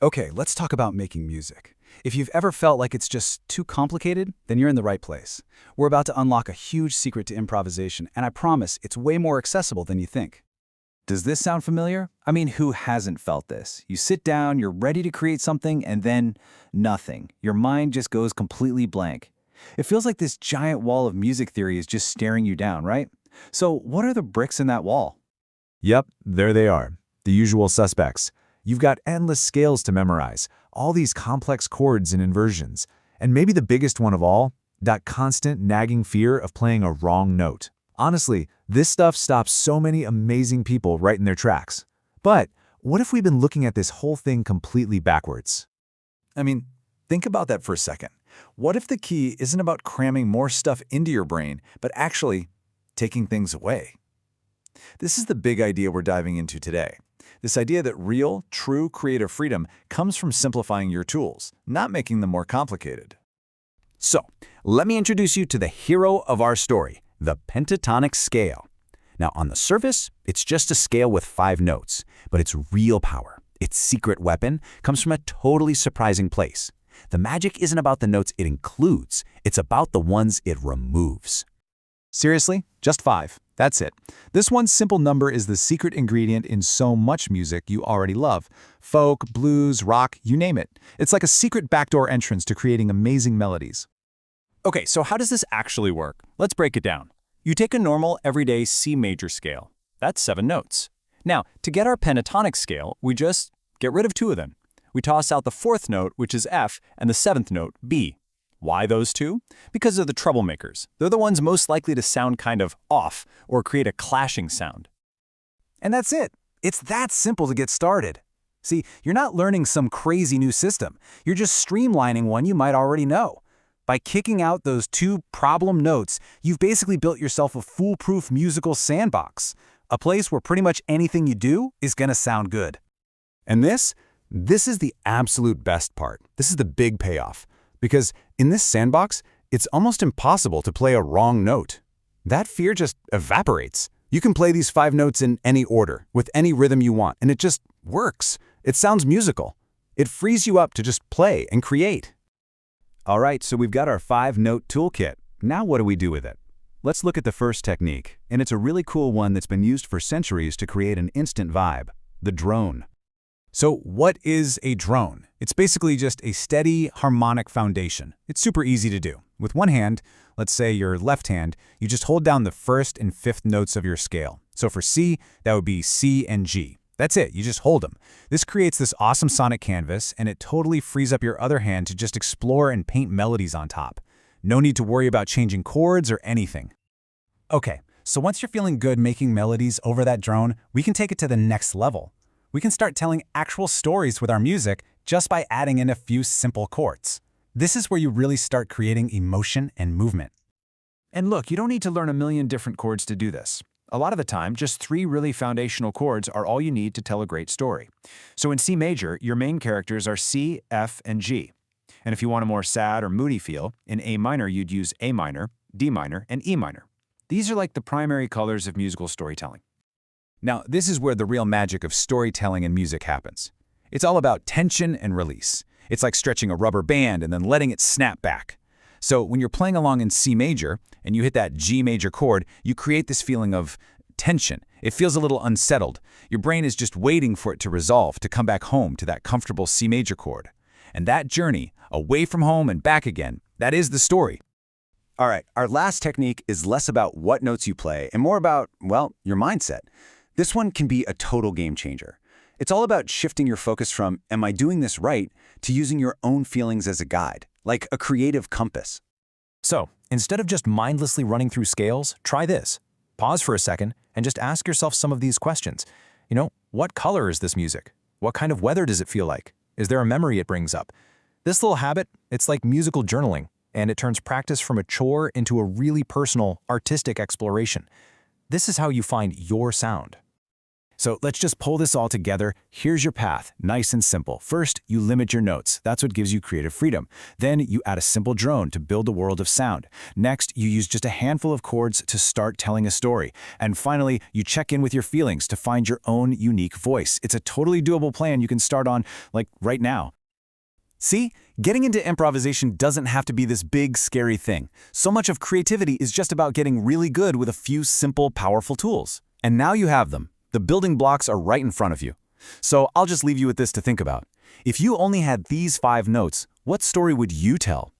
Okay, let's talk about making music. If you've ever felt like it's just too complicated, then you're in the right place. We're about to unlock a huge secret to improvisation, and I promise it's way more accessible than you think. Does this sound familiar? I mean, who hasn't felt this? You sit down, you're ready to create something, and then nothing. Your mind just goes completely blank. It feels like this giant wall of music theory is just staring you down, right? So what are the bricks in that wall? Yep, there they are. The usual suspects. You've got endless scales to memorize, all these complex chords and inversions, and maybe the biggest one of all, that constant nagging fear of playing a wrong note. Honestly, this stuff stops so many amazing people right in their tracks. But what if we've been looking at this whole thing completely backwards? I mean, think about that for a second. What if the key isn't about cramming more stuff into your brain, but actually taking things away? This is the big idea we're diving into today. This idea that real, true creative freedom comes from simplifying your tools, not making them more complicated. So, let me introduce you to the hero of our story, the pentatonic scale. Now, on the surface, it's just a scale with 5 notes, but its real power, its secret weapon, comes from a totally surprising place. The magic isn't about the notes it includes, it's about the ones it removes. Seriously? Just 5. That's it. This one simple number is the secret ingredient in so much music you already love. Folk, blues, rock, you name it. It's like a secret backdoor entrance to creating amazing melodies. Okay, so how does this actually work? Let's break it down. You take a normal, everyday C major scale. That's 7 notes. Now, to get our pentatonic scale, we just get rid of 2 of them. We toss out the 4th note, which is F, and the 7th note, B. Why those 2? Because they're the troublemakers. They're the ones most likely to sound kind of off or create a clashing sound. And that's it. It's that simple to get started. See, you're not learning some crazy new system. You're just streamlining one you might already know. By kicking out those 2 problem notes, you've basically built yourself a foolproof musical sandbox, a place where pretty much anything you do is gonna sound good. And this is the absolute best part. This is the big payoff. Because in this sandbox, it's almost impossible to play a wrong note. That fear just evaporates. You can play these 5 notes in any order, with any rhythm you want, and it just works. It sounds musical. It frees you up to just play and create. All right, so we've got our 5-note toolkit. Now what do we do with it? Let's look at the first technique, and it's a really cool one that's been used for centuries to create an instant vibe, the drone. So what is a drone? It's basically just a steady, harmonic foundation. It's super easy to do. With one hand, let's say your left hand, you just hold down the 1st and 5th notes of your scale. So for C, that would be C and G. That's it, you just hold them. This creates this awesome sonic canvas, and it totally frees up your other hand to just explore and paint melodies on top. No need to worry about changing chords or anything. Okay, so once you're feeling good making melodies over that drone, we can take it to the next level. We can start telling actual stories with our music just by adding in a few simple chords. This is where you really start creating emotion and movement. And look, you don't need to learn a million different chords to do this. A lot of the time, just 3 really foundational chords are all you need to tell a great story. So in C major, your main characters are C, F, and G. And if you want a more sad or moody feel, in A minor you'd use A minor, D minor, and E minor. These are like the primary colors of musical storytelling. Now, this is where the real magic of storytelling and music happens. It's all about tension and release. It's like stretching a rubber band and then letting it snap back. So when you're playing along in C major and you hit that G major chord, you create this feeling of tension. It feels a little unsettled. Your brain is just waiting for it to resolve, to come back home to that comfortable C major chord. And that journey, away from home and back again, that is the story. All right, our last technique is less about what notes you play and more about, well, your mindset. This one can be a total game changer. It's all about shifting your focus from, am I doing this right, to using your own feelings as a guide, like a creative compass. So, instead of just mindlessly running through scales, try this. Pause for a second and just ask yourself some of these questions. What color is this music? What kind of weather does it feel like? Is there a memory it brings up? This little habit, it's like musical journaling, and it turns practice from a chore into a really personal, artistic exploration. This is how you find your sound. So let's just pull this all together. Here's your path, nice and simple. First, you limit your notes. That's what gives you creative freedom. Then you add a simple drone to build a world of sound. Next, you use just a handful of chords to start telling a story. And finally, you check in with your feelings to find your own unique voice. It's a totally doable plan you can start on, like, right now. See? Getting into improvisation doesn't have to be this big, scary thing. So much of creativity is just about getting really good with a few simple, powerful tools. And now you have them. The building blocks are right in front of you. So I'll just leave you with this to think about. If you only had these 5 notes, what story would you tell?